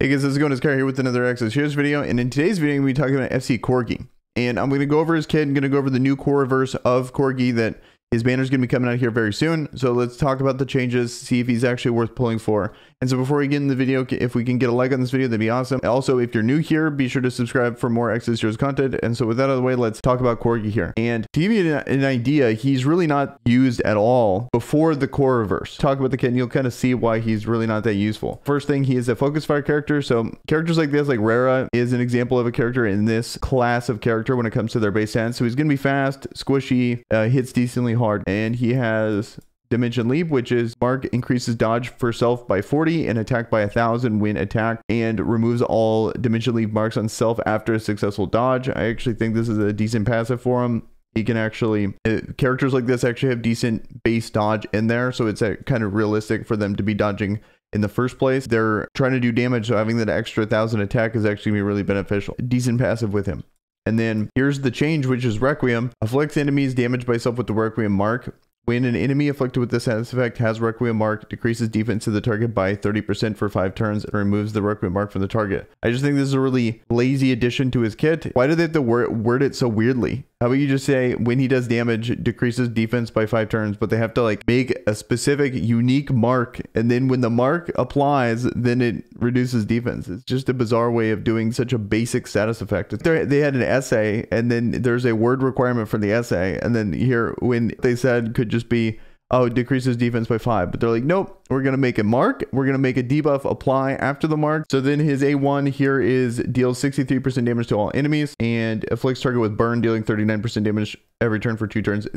Hey guys, how's it going? It's Kyle here with another Exos Heroes video, and in today's video, I'm going to be talking about FC Corgi. And I'm going to go over his kit, I'm going to go over the new core reverse of Corgi that his banner is going to be coming out here very soon. So let's talk about the changes, see if he's actually worth pulling for. And so before we get in the video, if we can get a like on this video, that'd be awesome. Also, if you're new here, be sure to subscribe for more Exos Heroes content. And so with that out of the way, let's talk about Corgi here. And to give you an idea, he's really not used at all before the core reverse. Talk about the kit and you'll kind of see why he's really not that useful. First thing, he is a focus fire character. So characters like this, like Rara, is an example of a character in this class of character when it comes to their base stats. So he's going to be fast, squishy, hits decently hard, and he has Dimension Leap, which is mark increases dodge for self by 40 and attack by 1,000 when attacked, and removes all Dimension Leap marks on self after a successful dodge. I actually think this is a decent passive for him. He can actually, characters like this actually have decent base dodge in there, so it's kind of realistic for them to be dodging in the first place. They're trying to do damage, so having that extra 1,000 attack is actually going to be really beneficial. Decent passive with him. And then here's the change, which is Requiem. Afflicts enemies damaged by self with the Requiem mark. When an enemy afflicted with this effect has Requiem mark, decreases defense to the target by 30% for 5 turns and removes the Requiem mark from the target. I just think this is a really lazy addition to his kit. Why do they have to word it so weirdly? How about you just say when he does damage, decreases defense by 5 turns, but they have to like make a specific unique mark, and then when the mark applies, then it reduces defense. It's just a bizarre way of doing such a basic status effect. They had an essay, and then there's a word requirement for the essay, and then here when they said could just be, oh, it decreases defense by 5, but they're like, nope, we're going to make a mark. We're going to make a debuff apply after the mark. So then his A1 here is deals 63% damage to all enemies and afflicts target with burn, dealing 39% damage every turn for 2 turns.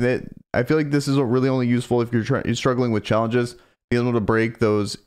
I feel like this is really only useful if you're struggling with challenges. Being able to break those,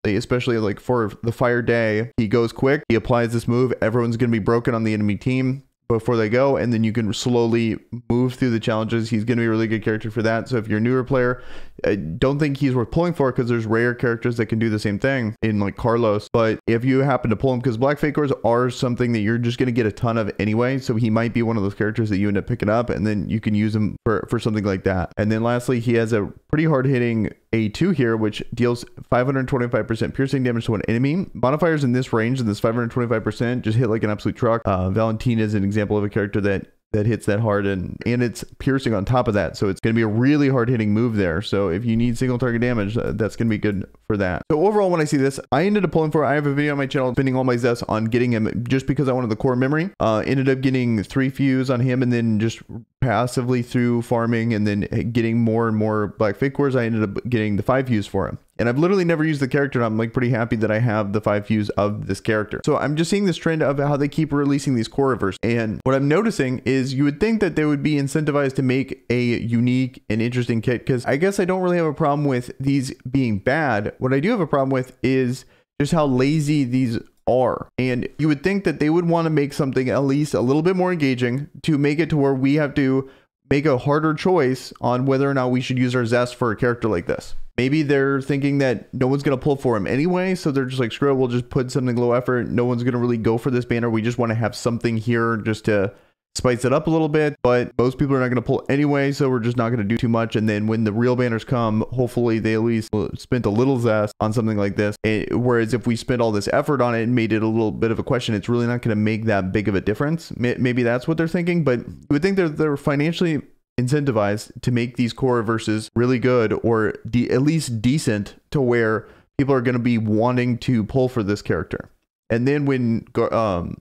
especially like for the fire day, he goes quick, he applies this move, everyone's going to be broken on the enemy team before they go, and then you can slowly move through the challenges. He's going to be a really good character for that. So if you're a newer player, I don't think he's worth pulling for, because there's rare characters that can do the same thing in like Carlos. But if you happen to pull him, because Black Fake Cores are something that you're just going to get a ton of anyway, so he might be one of those characters that you end up picking up, and then you can use him for something like that. And then lastly, he has a pretty hard hitting A2 here, which deals 525% piercing damage to an enemy. Modifiers in this range, and this 525% just hit like an absolute truck. Valentina is an example of a character that hits that hard, and it's piercing on top of that, so it's going to be a really hard hitting move there. So if you need single target damage, that's going to be good for that. So overall, when I see this, I ended up pulling for, I have a video on my channel spending all my zest on getting him just because I wanted the core memory. Ended up getting 3 fuse on him, and then just passively through farming and then getting more and more Black Fake Cores, I ended up getting the 5 fuse for him. And I've literally never used the character, and I'm like pretty happy that I have the 5 fuse of this character. So I'm just seeing this trend of how they keep releasing these core reverse. And what I'm noticing is you would think that they would be incentivized to make a unique and interesting kit, because I guess I don't really have a problem with these being bad. What I do have a problem with is just how lazy these are. And you would think that they would want to make something at least a little bit more engaging to make it to where we have to make a harder choice on whether or not we should use our zest for a character like this. Maybe they're thinking that no one's going to pull for him anyway, so they're just like, screw it, we'll just put something low effort. No one's going to really go for this banner. We just want to have something here just to spice it up a little bit, but most people are not going to pull anyway, so we're just not going to do too much. And then when the real banners come, hopefully they at least spent a little zest on something like this. Whereas if we spent all this effort on it and made it a little bit of a question, it's really not going to make that big of a difference. Maybe that's what they're thinking, but you would think they're financially incentivized to make these core reverses really good, or at least decent, to where people are going to be wanting to pull for this character. And then when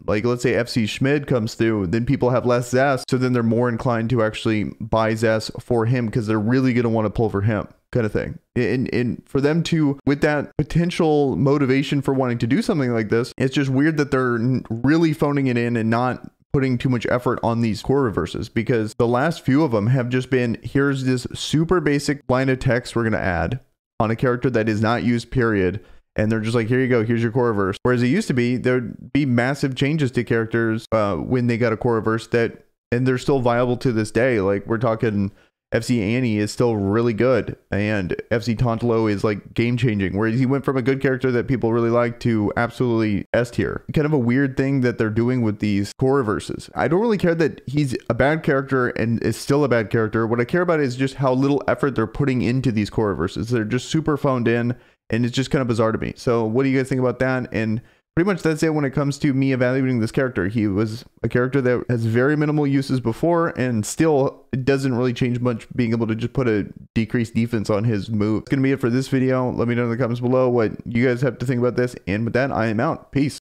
like let's say FC Schmid comes through, then people have less zest, so then they're more inclined to actually buy zest for him, because they're really going to want to pull for him, kind of thing. And for them to, with that potential motivation for wanting to do something like this, it's just weird that they're really phoning it in and not putting too much effort on these core reverses, because the last few of them have just been, here's this super basic line of text we're going to add on a character that is not used, period. And they're just like, here you go, here's your core reverse. Whereas it used to be, there'd be massive changes to characters when they got a core reverse, and they're still viable to this day. Like we're talking FC Annie is still really good, and FC Tauntalo is like game changing, whereas he went from a good character that people really like to absolutely S tier. Kind of a weird thing that they're doing with these core reverses. I don't really care that he's a bad character and is still a bad character. What I care about is just how little effort they're putting into these core reverses. They're just super phoned in, and it's just kind of bizarre to me. So what do you guys think about that? And pretty much that's it when it comes to me evaluating this character. He was a character that has very minimal uses before and still it doesn't really change much being able to just put a decreased defense on his move. It's going to be it for this video. Let me know in the comments below what you guys have to think about this. And with that, I am out. Peace.